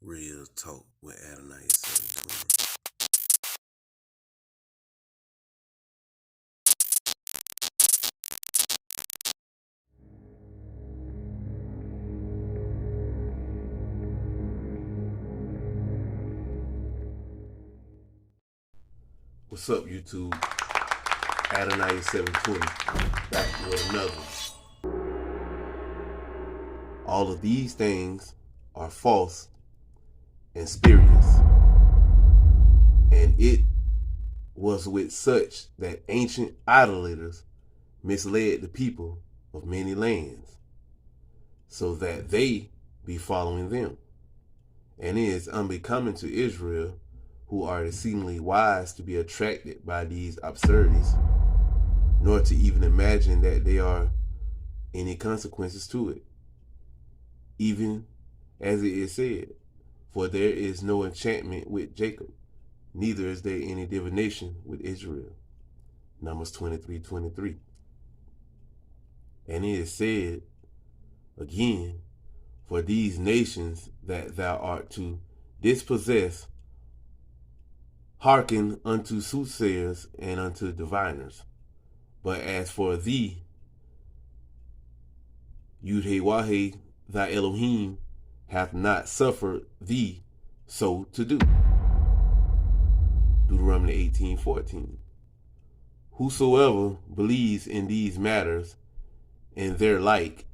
Real Talk with Adonai 720. What's up, YouTube? Adonai 720, back with another. All of these things are false and spurious, and it was with such that ancient idolators misled the people of many lands, so that they be following them. And it is unbecoming to Israel, who are exceedingly wise, to be attracted by these absurdities, nor to even imagine that there are any consequences to it, even as it is said, for there is no enchantment with Jacob, neither is there any divination with Israel. Numbers 23:23. And it is said again, for these nations that thou art to dispossess hearken unto soothsayers and unto diviners. But as for thee, Yahweh thy Elohim hath not suffered thee so to do. Deuteronomy 18:14. Whosoever believes in these matters and their like,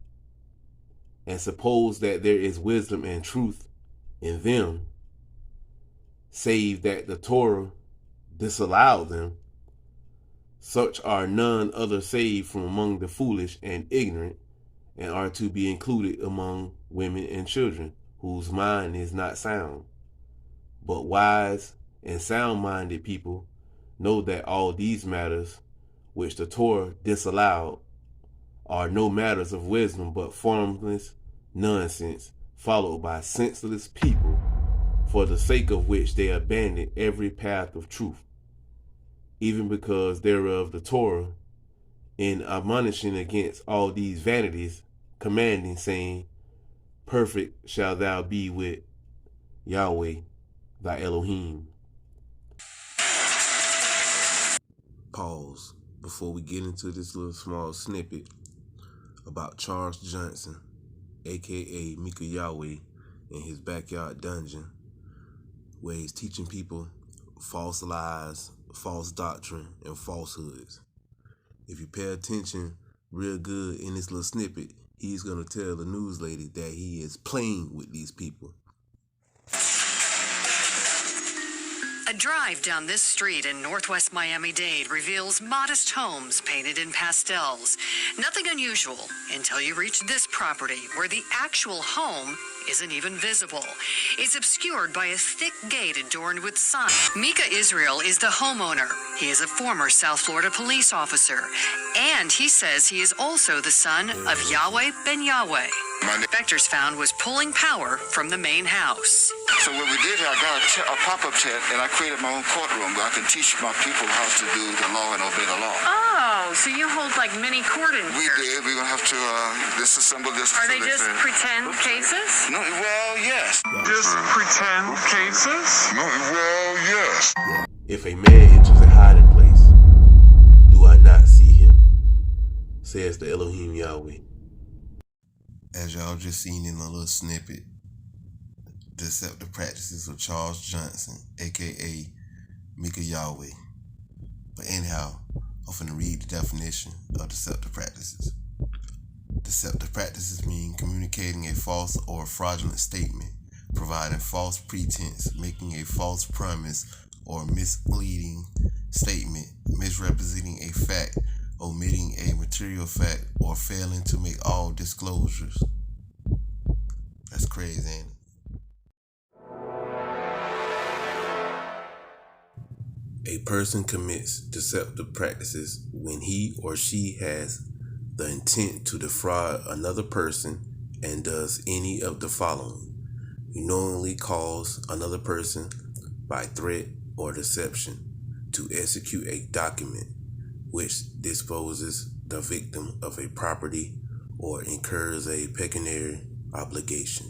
and suppose that there is wisdom and truth in them, save that the Torah disallowed them, such are none other saved from among the foolish and ignorant, and are to be included among women and children, whose mind is not sound. But wise and sound-minded people know that all these matters which the Torah disallowed are no matters of wisdom, but formless nonsense, followed by senseless people, for the sake of which they abandon every path of truth, even because thereof the Torah, in admonishing against all these vanities, commanding, saying, perfect shall thou be with Yahweh thy Elohim. Pause before we get into this little small snippet about Charles Johnson, aka Micah Yahweh, in his backyard dungeon, where he's teaching people false lies, false doctrine, and falsehoods. If you pay attention real good in this little snippet, he's going to tell the news lady that he is playing with these people. A drive down this street in Northwest Miami-Dade reveals modest homes painted in pastels. Nothing unusual until you reach this property, where the actual home isn't even visible. It's obscured by a thick gate adorned with signs. Micah Israel is the homeowner. He is a former South Florida police officer, and he says he is also the son of Yahweh Ben Yahweh. Inspectors found was pulling power from the main house. So what we did, I got a pop-up tent, and I created my own courtroom where I can teach my people how to do the law and obey the law. Oh, so you hold like mini court in We here. did. We're going to have to disassemble this. Are they just pretend cases? No, well, yes. Just pretend cases? No, well, yes. If a man enters a hiding place, do I not see him? Says the Elohim Yahweh. As y'all just seen in a little snippet, Deceptive Practices of Charles Johnson, aka Micah Yahweh. But anyhow, I'm finna read the definition of deceptive practices. Deceptive practices mean communicating a false or fraudulent statement, providing false pretense, making a false promise or misleading statement, misrepresenting a fact, omitting a material fact, or failing to make all disclosures. That's crazy, ain't it? A person commits deceptive practices when he or she has the intent to defraud another person and does any of the following. You knowingly cause another person by threat or deception to execute a document which disposes the victim of a property or incurs a pecuniary obligation.